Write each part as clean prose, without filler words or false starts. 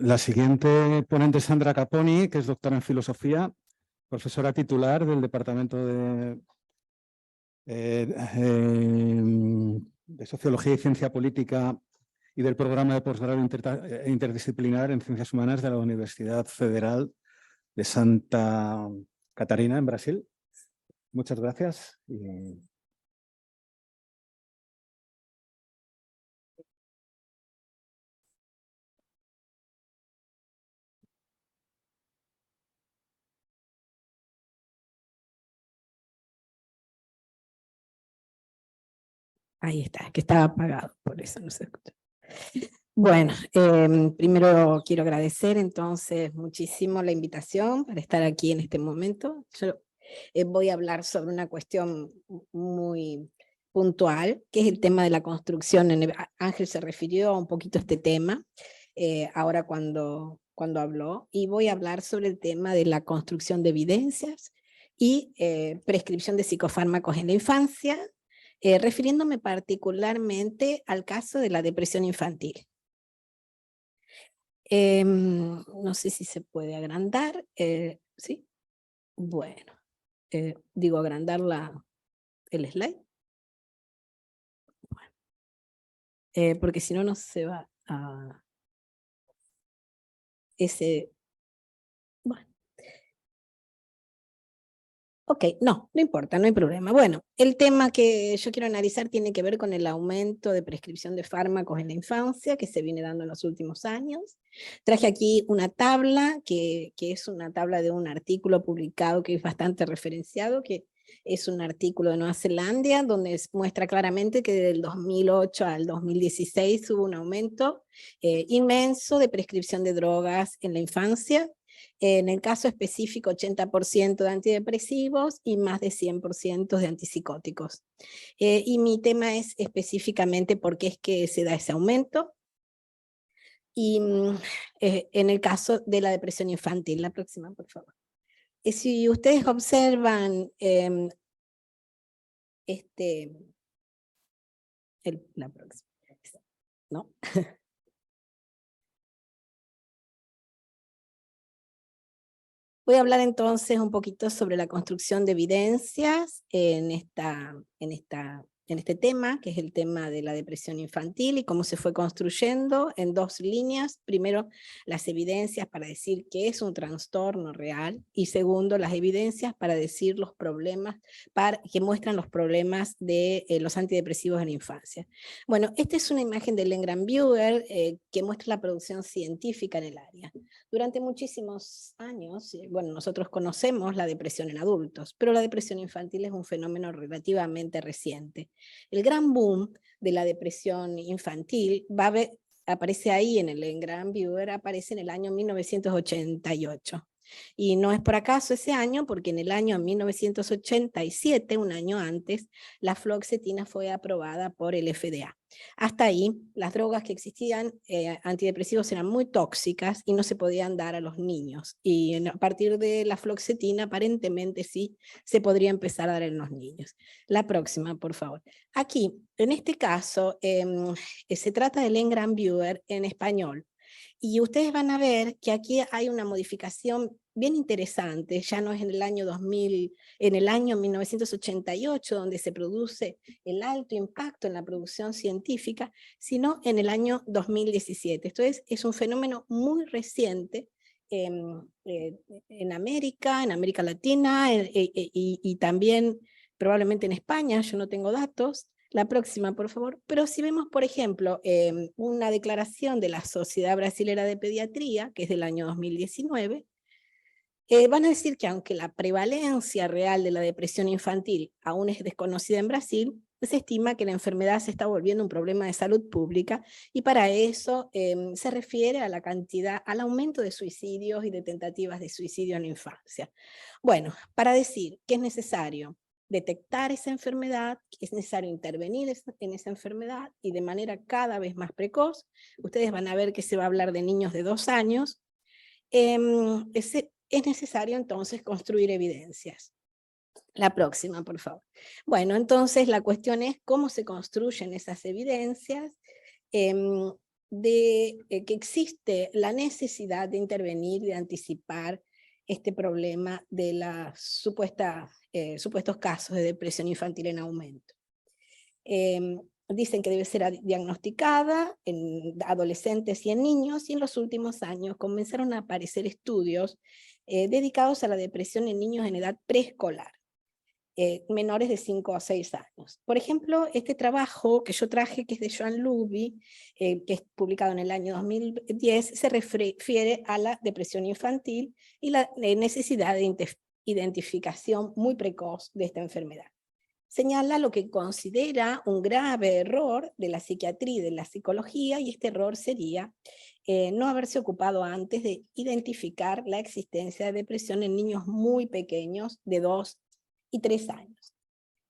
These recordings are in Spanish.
La siguiente ponente es Sandra Caponi, que es doctora en filosofía, profesora titular del Departamento de Sociología y Ciencia Política y del programa de posgrado interdisciplinar en Ciencias Humanas de la Universidad Federal de Santa Catarina, en Brasil. Muchas gracias. Ahí está, que estaba apagado, por eso no se escucha. Bueno, primero quiero agradecer entonces muchísimo la invitación para estar aquí en este momento. Yo voy a hablar sobre una cuestión muy puntual, que es el tema de la construcción. Ángel se refirió un poquito a este tema, ahora cuando habló, y voy a hablar sobre el tema de la construcción de evidencias y prescripción de psicofármacos en la infancia, refiriéndome particularmente al caso de la depresión infantil. No sé si se puede agrandar, ¿sí? Bueno, digo agrandar el slide. Bueno, porque si no, no se va a ese... Bueno. Ok, no importa, no hay problema. Bueno, el tema que yo quiero analizar tiene que ver con el aumento de prescripción de fármacos en la infancia que se viene dando en los últimos años. Traje aquí una tabla, que es una tabla de un artículo publicado que es bastante referenciado, que es un artículo de Nueva Zelanda, donde muestra claramente que del 2008 al 2016 hubo un aumento inmenso de prescripción de drogas en la infancia. En el caso específico, 80% de antidepresivos y más de 100% de antipsicóticos. Y mi tema es específicamente por qué es que se da ese aumento. Y en el caso de la depresión infantil, la próxima, por favor. Si ustedes observan la próxima, ¿no? Voy a hablar entonces un poquito sobre la construcción de evidencias en este tema, que es el tema de la depresión infantil y cómo se fue construyendo en dos líneas. Primero, las evidencias para decir que es un trastorno real, y segundo, las evidencias para decir los problemas, que muestran los problemas de los antidepresivos en la infancia. Bueno, esta es una imagen de Lengran-Bueger que muestra la producción científica en el área. Durante muchísimos años, bueno, nosotros conocemos la depresión en adultos, pero la depresión infantil es un fenómeno relativamente reciente. El gran boom de la depresión infantil aparece ahí en el Lengran-Bueger, aparece en el año 1988. Y no es por acaso ese año, porque en el año 1987, un año antes, la fluoxetina fue aprobada por el FDA. Hasta ahí, las drogas que existían antidepresivos eran muy tóxicas y no se podían dar a los niños. Y a partir de la fluoxetina, aparentemente sí, se podría empezar a dar en los niños. La próxima, por favor. Aquí, en este caso, se trata de Lengran-Bueger en español. Y ustedes van a ver que aquí hay una modificación bien interesante, ya no es en el año 2000, en el año 1988 donde se produce el alto impacto en la producción científica, sino en el año 2017. Esto es un fenómeno muy reciente en América Latina, y también probablemente en España, yo no tengo datos. La próxima, por favor. Pero si vemos, por ejemplo, una declaración de la Sociedad Brasilera de Pediatría, que es del año 2019, van a decir que aunque la prevalencia real de la depresión infantil aún es desconocida en Brasil, se estima que la enfermedad se está volviendo un problema de salud pública, y para eso se refiere a la cantidad, al aumento de suicidios y de tentativas de suicidio en la infancia. Bueno, para decir que es necesario detectar esa enfermedad, que es necesario intervenir en esa enfermedad y de manera cada vez más precoz. Ustedes van a ver que se va a hablar de niños de 2 años. Es necesario entonces construir evidencias. La próxima, por favor. Bueno, entonces la cuestión es cómo se construyen esas evidencias. de que existe la necesidad de intervenir, de anticipar este problema de los supuestos casos de depresión infantil en aumento. Dicen que debe ser diagnosticada en adolescentes y en niños, y en los últimos años comenzaron a aparecer estudios dedicados a la depresión en niños en edad preescolar, menores de 5 a 6 años. Por ejemplo, este trabajo que yo traje, que es de Joan Luby, que es publicado en el año 2010, se refiere a la depresión infantil y la necesidad de identificación muy precoz de esta enfermedad. Señala lo que considera un grave error de la psiquiatría y de la psicología, y este error sería no haberse ocupado antes de identificar la existencia de depresión en niños muy pequeños de 2 y 3 años.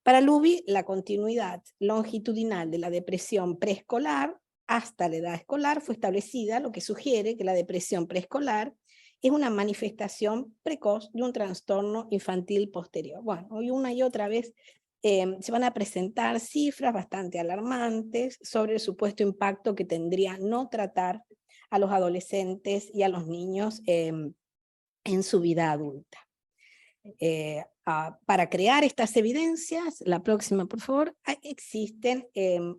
Para Luby, la continuidad longitudinal de la depresión preescolar hasta la edad escolar fue establecida, lo que sugiere que la depresión preescolar es una manifestación precoz de un trastorno infantil posterior. Bueno, hoy una y otra vez se van a presentar cifras bastante alarmantes sobre el supuesto impacto que tendría no tratar a los adolescentes y a los niños en su vida adulta. Para crear estas evidencias, la próxima por favor, existen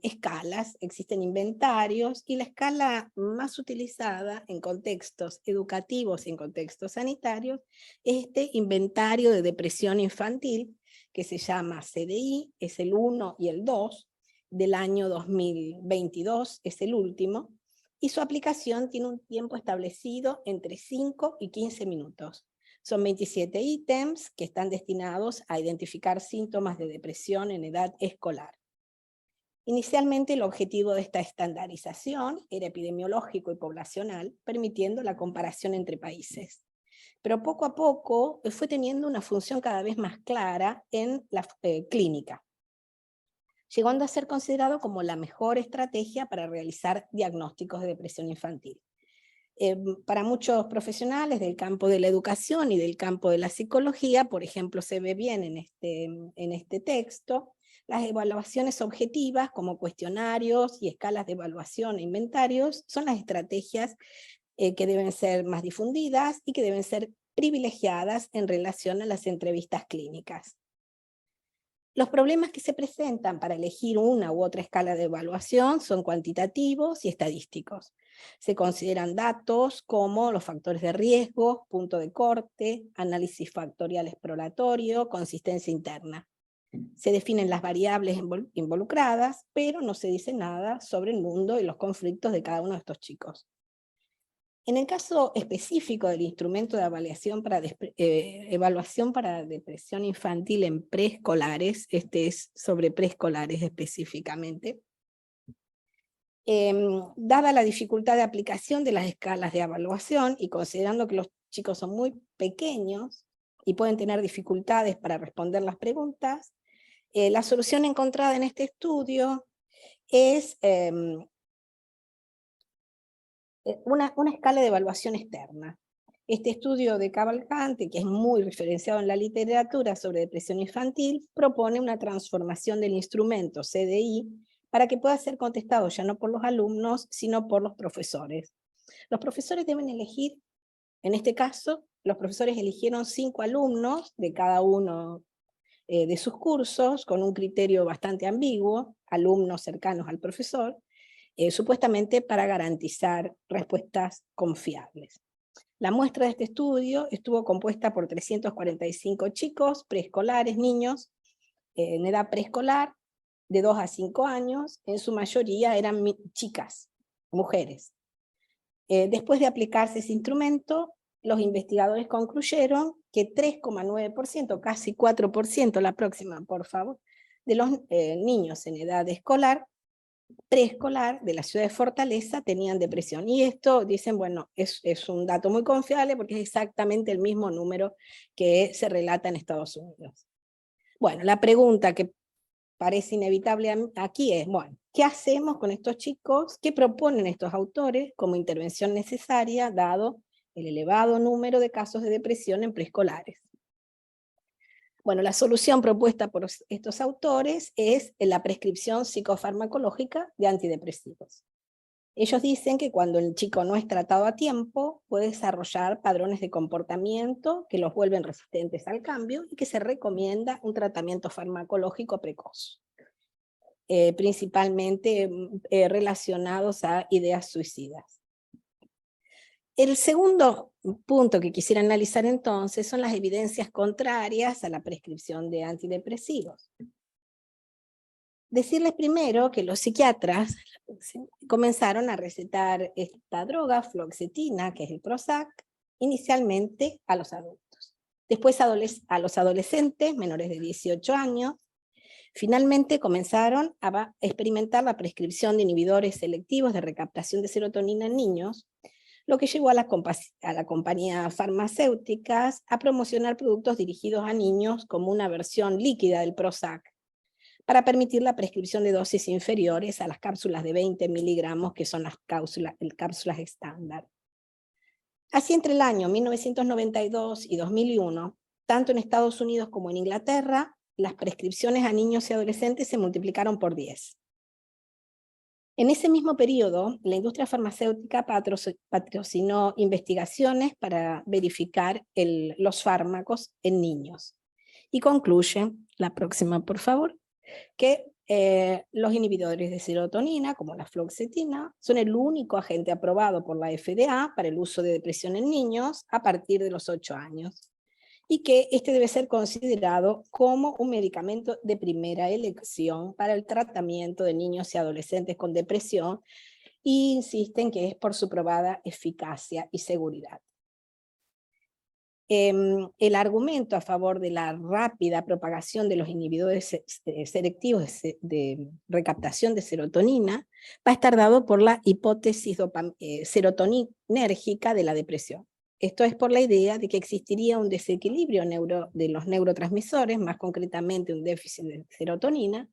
escalas, existen inventarios, y la escala más utilizada en contextos educativos y en contextos sanitarios es este inventario de depresión infantil, que se llama CDI, es el 1 y el 2, del año 2022, es el último, y su aplicación tiene un tiempo establecido entre 5 y 15 minutos. Son 27 ítems que están destinados a identificar síntomas de depresión en edad escolar. Inicialmente el objetivo de esta estandarización era epidemiológico y poblacional, permitiendo la comparación entre países. Pero poco a poco fue teniendo una función cada vez más clara en la clínica, llegando a ser considerado como la mejor estrategia para realizar diagnósticos de depresión infantil. Para muchos profesionales del campo de la educación y del campo de la psicología, por ejemplo, se ve bien en este texto, las evaluaciones objetivas como cuestionarios y escalas de evaluación e inventarios son las estrategias que deben ser más difundidas y que deben ser privilegiadas en relación a las entrevistas clínicas. Los problemas que se presentan para elegir una u otra escala de evaluación son cuantitativos y estadísticos. Se consideran datos como los factores de riesgo, punto de corte, análisis factorial exploratorio, consistencia interna. Se definen las variables involucradas, pero no se dice nada sobre el mundo y los conflictos de cada uno de estos chicos. En el caso específico del instrumento de evaluación para depresión infantil en preescolares, este es sobre preescolares específicamente, dada la dificultad de aplicación de las escalas de evaluación y considerando que los chicos son muy pequeños y pueden tener dificultades para responder las preguntas, la solución encontrada en este estudio es una escala de evaluación externa. Este estudio de Cavalcante, que es muy referenciado en la literatura sobre depresión infantil, propone una transformación del instrumento CDI para que pueda ser contestado ya no por los alumnos, sino por los profesores. Los profesores deben elegir, en este caso, los profesores eligieron 5 alumnos de cada uno de sus cursos, con un criterio bastante ambiguo, alumnos cercanos al profesor, supuestamente para garantizar respuestas confiables. La muestra de este estudio estuvo compuesta por 345 chicos preescolares, niños, en edad preescolar, de 2 a 5 años, en su mayoría eran chicas, mujeres. Después de aplicarse ese instrumento, los investigadores concluyeron que 3,9%, casi 4%, la próxima por favor, de los niños en edad escolar, preescolar de la ciudad de Fortaleza tenían depresión. Y esto, dicen, bueno, es un dato muy confiable porque es exactamente el mismo número que se relata en Estados Unidos. Bueno, la pregunta que parece inevitable aquí es, bueno, ¿qué hacemos con estos chicos? ¿Qué proponen estos autores como intervención necesaria dado el elevado número de casos de depresión en preescolares? Bueno, la solución propuesta por estos autores es la prescripción psicofarmacológica de antidepresivos. Ellos dicen que cuando el chico no es tratado a tiempo, puede desarrollar patrones de comportamiento que los vuelven resistentes al cambio y que se recomienda un tratamiento farmacológico precoz, principalmente relacionados a ideas suicidas. El segundo punto que quisiera analizar entonces son las evidencias contrarias a la prescripción de antidepresivos. Decirles primero que los psiquiatras comenzaron a recetar esta droga, fluoxetina, que es el Prozac, inicialmente a los adultos. Después a los adolescentes menores de 18 años. Finalmente comenzaron a experimentar la prescripción de inhibidores selectivos de recaptación de serotonina en niños, lo que llevó a las compañías farmacéuticas a promocionar productos dirigidos a niños como una versión líquida del Prozac, para permitir la prescripción de dosis inferiores a las cápsulas de 20 miligramos, que son las cápsulas estándar. Así, entre el año 1992 y 2001, tanto en Estados Unidos como en Inglaterra, las prescripciones a niños y adolescentes se multiplicaron por 10. En ese mismo periodo, la industria farmacéutica patrocinó investigaciones para verificar los fármacos en niños. Y concluye, la próxima por favor, que los inhibidores de serotonina, como la fluoxetina, son el único agente aprobado por la FDA para el uso de depresión en niños a partir de los 8 años, y que este debe ser considerado como un medicamento de primera elección para el tratamiento de niños y adolescentes con depresión, e insisten que es por su probada eficacia y seguridad. El argumento a favor de la rápida propagación de los inhibidores selectivos de recaptación de serotonina va a estar dado por la hipótesis serotoninérgica de la depresión. Esto es por la idea de que existiría un desequilibrio de los neurotransmisores, más concretamente un déficit de serotonina,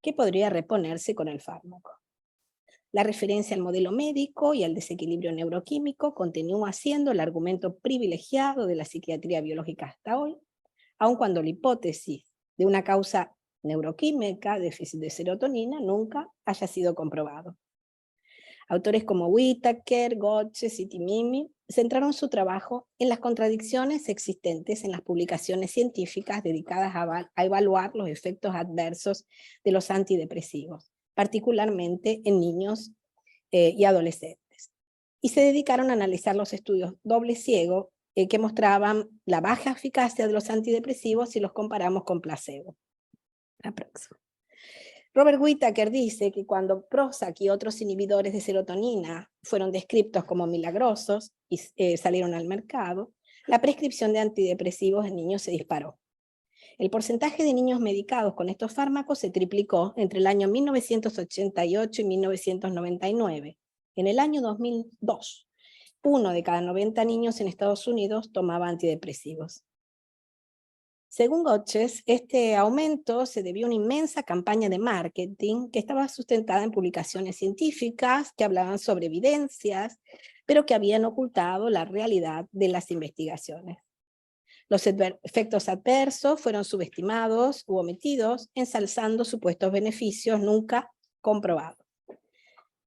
que podría reponerse con el fármaco. La referencia al modelo médico y al desequilibrio neuroquímico continúa siendo el argumento privilegiado de la psiquiatría biológica hasta hoy, aun cuando la hipótesis de una causa neuroquímica, déficit de serotonina, nunca haya sido comprobado. Autores como Whitaker, Gotches y Timimi centraron su trabajo en las contradicciones existentes en las publicaciones científicas dedicadas a evaluar los efectos adversos de los antidepresivos, particularmente en niños y adolescentes. Y se dedicaron a analizar los estudios doble ciego que mostraban la baja eficacia de los antidepresivos si los comparamos con placebo. La próxima. Robert Whitaker dice que cuando Prozac y otros inhibidores de serotonina fueron descritos como milagrosos y salieron al mercado, la prescripción de antidepresivos en niños se disparó. El porcentaje de niños medicados con estos fármacos se triplicó entre el año 1988 y 1999. En el año 2002, 1 de cada 90 niños en Estados Unidos tomaba antidepresivos. Según Gotches, este aumento se debió a una inmensa campaña de marketing que estaba sustentada en publicaciones científicas que hablaban sobre evidencias, pero que habían ocultado la realidad de las investigaciones. Los efectos adversos fueron subestimados u omitidos, ensalzando supuestos beneficios nunca comprobados.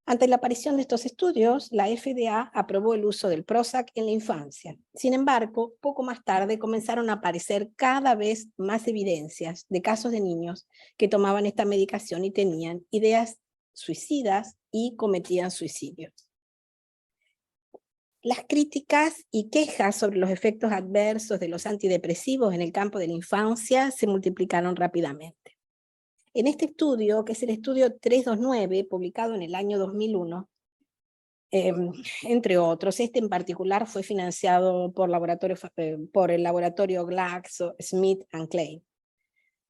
Ante la aparición de estos estudios, la FDA aprobó el uso del Prozac en la infancia. Sin embargo, poco más tarde comenzaron a aparecer cada vez más evidencias de casos de niños que tomaban esta medicación y tenían ideas suicidas y cometían suicidios. Las críticas y quejas sobre los efectos adversos de los antidepresivos en el campo de la infancia se multiplicaron rápidamente. En este estudio, que es el estudio 329, publicado en el año 2001, entre otros, este en particular fue financiado por el laboratorio GlaxoSmithKline.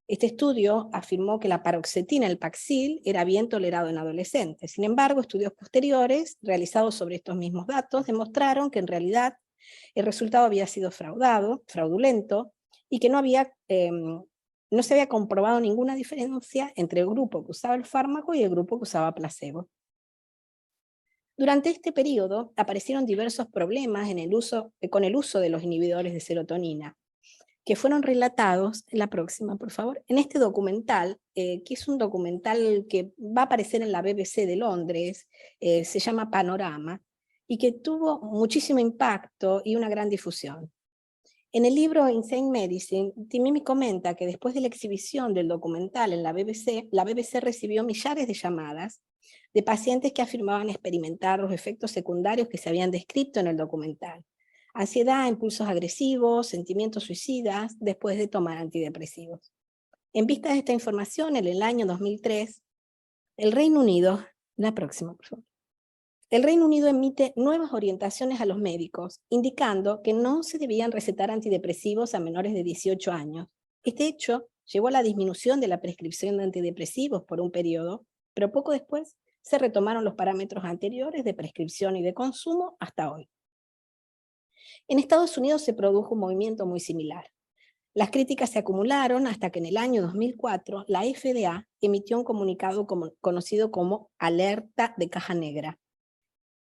Este estudio afirmó que la paroxetina, el Paxil, era bien tolerado en adolescentes. Sin embargo, estudios posteriores, realizados sobre estos mismos datos, demostraron que en realidad el resultado había sido fraudulento, y que no se había comprobado ninguna diferencia entre el grupo que usaba el fármaco y el grupo que usaba placebo. Durante este periodo aparecieron diversos problemas con el uso de los inhibidores de serotonina. que fueron relatados, en la próxima por favor, en este documental, que es un documental que va a aparecer en la BBC de Londres, se llama Panorama, y que tuvo muchísimo impacto y una gran difusión. En el libro Insane Medicine, Timimi comenta que después de la exhibición del documental en la BBC recibió millares de llamadas de pacientes que afirmaban experimentar los efectos secundarios que se habían descrito en el documental. Ansiedad, impulsos agresivos, sentimientos suicidas después de tomar antidepresivos. En vista de esta información, en el año 2003, el Reino Unido, la próxima, por favor. El Reino Unido emite nuevas orientaciones a los médicos, indicando que no se debían recetar antidepresivos a menores de 18 años. Este hecho llevó a la disminución de la prescripción de antidepresivos por un periodo, pero poco después se retomaron los parámetros anteriores de prescripción y de consumo hasta hoy. En Estados Unidos se produjo un movimiento muy similar. Las críticas se acumularon hasta que en el año 2004 la FDA emitió un comunicado conocido como Alerta de Caja Negra.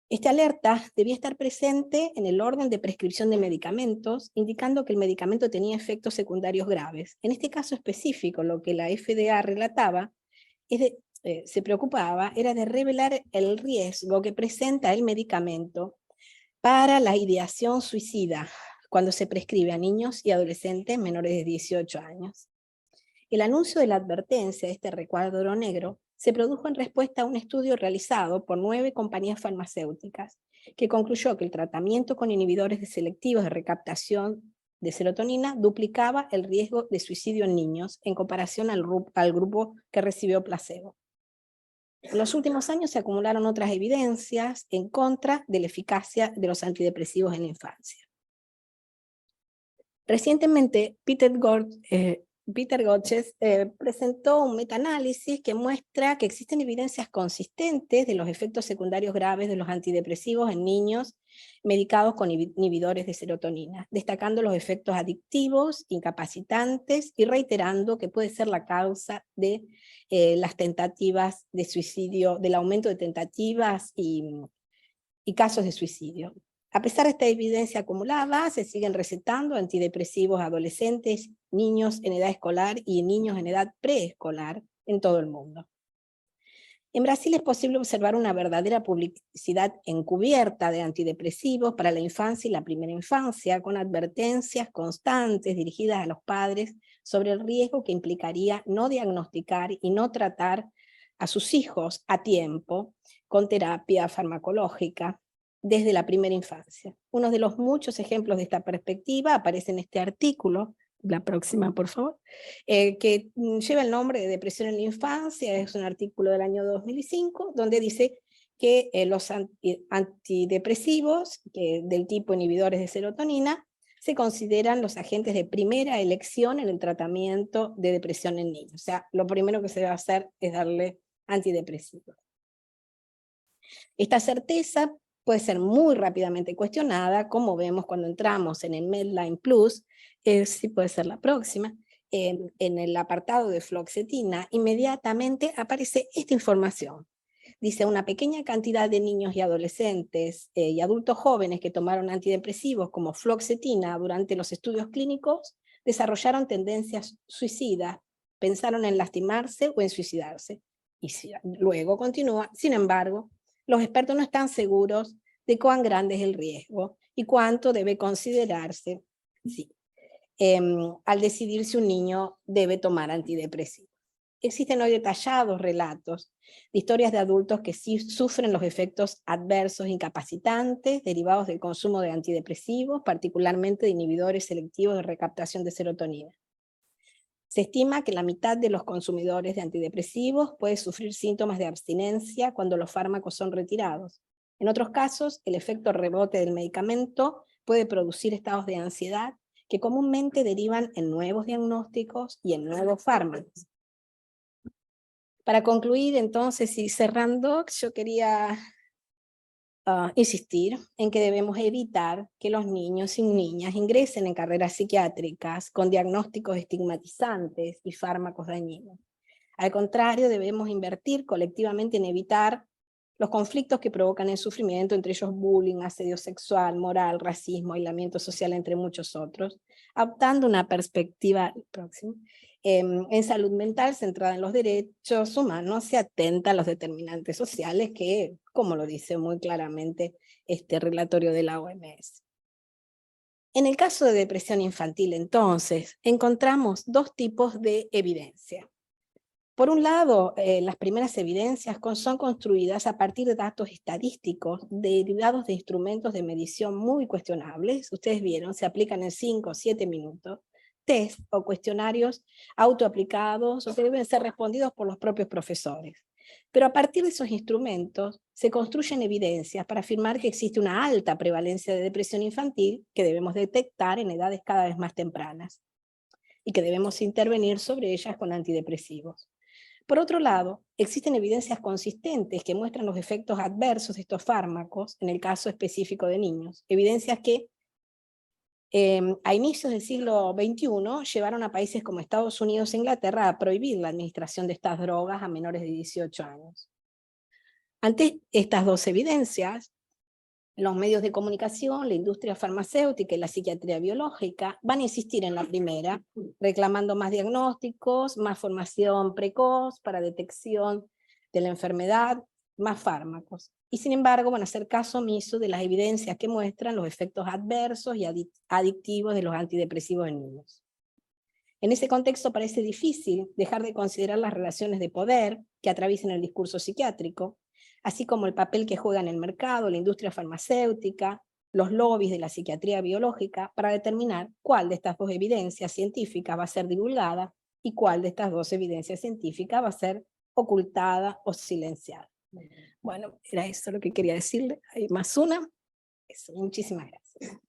Esta alerta debía estar presente en el orden de prescripción de medicamentos, indicando que el medicamento tenía efectos secundarios graves. En este caso específico, lo que la FDA relataba, se preocupaba, era de revelar el riesgo que presenta el medicamento para la ideación suicida, cuando se prescribe a niños y adolescentes menores de 18 años. El anuncio de la advertencia de este recuadro negro se produjo en respuesta a un estudio realizado por 9 compañías farmacéuticas, que concluyó que el tratamiento con inhibidores selectivos de recaptación de serotonina duplicaba el riesgo de suicidio en niños en comparación al grupo que recibió placebo. En los últimos años se acumularon otras evidencias en contra de la eficacia de los antidepresivos en la infancia. Recientemente, Peter Gotches presentó un metaanálisis que muestra que existen evidencias consistentes de los efectos secundarios graves de los antidepresivos en niños medicados con inhibidores de serotonina, destacando los efectos adictivos, incapacitantes y reiterando que puede ser la causa de las tentativas de suicidio, del aumento de tentativas y casos de suicidio. A pesar de esta evidencia acumulada, se siguen recetando antidepresivos a adolescentes, niños en edad escolar y niños en edad preescolar en todo el mundo. En Brasil es posible observar una verdadera publicidad encubierta de antidepresivos para la infancia y la primera infancia, con advertencias constantes dirigidas a los padres sobre el riesgo que implicaría no diagnosticar y no tratar a sus hijos a tiempo con terapia farmacológica desde la primera infancia. Uno de los muchos ejemplos de esta perspectiva aparece en este artículo, la próxima por favor, que lleva el nombre de Depresión en la Infancia, es un artículo del año 2005, donde dice que los antidepresivos del tipo inhibidores de serotonina se consideran los agentes de primera elección en el tratamiento de depresión en niños. O sea, lo primero que se debe hacer es darle antidepresivos. Esta certeza puede ser muy rápidamente cuestionada, como vemos cuando entramos en el Medline Plus, si puede ser la próxima, en el apartado de fluoxetina, inmediatamente aparece esta información. Dice, una pequeña cantidad de niños y adolescentes y adultos jóvenes que tomaron antidepresivos como fluoxetina durante los estudios clínicos desarrollaron tendencias suicidas, pensaron en lastimarse o en suicidarse. Y luego continúa, sin embargo, los expertos no están seguros de cuán grande es el riesgo y cuánto debe considerarse al decidir si un niño debe tomar antidepresivos. Existen hoy detallados relatos de historias de adultos que sí sufren los efectos adversos incapacitantes derivados del consumo de antidepresivos, particularmente de inhibidores selectivos de recaptación de serotonina. Se estima que la mitad de los consumidores de antidepresivos puede sufrir síntomas de abstinencia cuando los fármacos son retirados. En otros casos, el efecto rebote del medicamento puede producir estados de ansiedad que comúnmente derivan en nuevos diagnósticos y en nuevos fármacos. Para concluir, entonces, y cerrando, yo quería insistir en que debemos evitar que los niños y niñas ingresen en carreras psiquiátricas con diagnósticos estigmatizantes y fármacos dañinos. Al contrario, debemos invertir colectivamente en evitar los conflictos que provocan el sufrimiento, entre ellos bullying, asedio sexual, moral, racismo, aislamiento social, entre muchos otros, adoptando una perspectiva en salud mental centrada en los derechos humanos, se atenta a los determinantes sociales que, como lo dice muy claramente este relatorio de la OMS. En el caso de depresión infantil, entonces, encontramos dos tipos de evidencia. Por un lado, las primeras evidencias son construidas a partir de datos estadísticos derivados de instrumentos de medición muy cuestionables. Ustedes vieron, se aplican en 5 o 7 minutos, test o cuestionarios autoaplicados o que deben ser respondidos por los propios profesores. Pero a partir de esos instrumentos se construyen evidencias para afirmar que existe una alta prevalencia de depresión infantil que debemos detectar en edades cada vez más tempranas y que debemos intervenir sobre ellas con antidepresivos. Por otro lado, existen evidencias consistentes que muestran los efectos adversos de estos fármacos, en el caso específico de niños. Evidencias que a inicios del siglo XXI llevaron a países como Estados Unidos e Inglaterra a prohibir la administración de estas drogas a menores de 18 años. Ante estas dos evidencias, los medios de comunicación, la industria farmacéutica y la psiquiatría biológica van a insistir en la primera, reclamando más diagnósticos, más formación precoz para detección de la enfermedad, más fármacos. Y sin embargo van a hacer caso omiso de las evidencias que muestran los efectos adversos y adictivos de los antidepresivos en niños. En ese contexto parece difícil dejar de considerar las relaciones de poder que atraviesan el discurso psiquiátrico, así como el papel que juega en el mercado, la industria farmacéutica, los lobbies de la psiquiatría biológica, para determinar cuál de estas dos evidencias científicas va a ser divulgada y cuál de estas dos evidencias científicas va a ser ocultada o silenciada. Bueno, era eso lo que quería decirle. Hay más una. Eso, muchísimas gracias.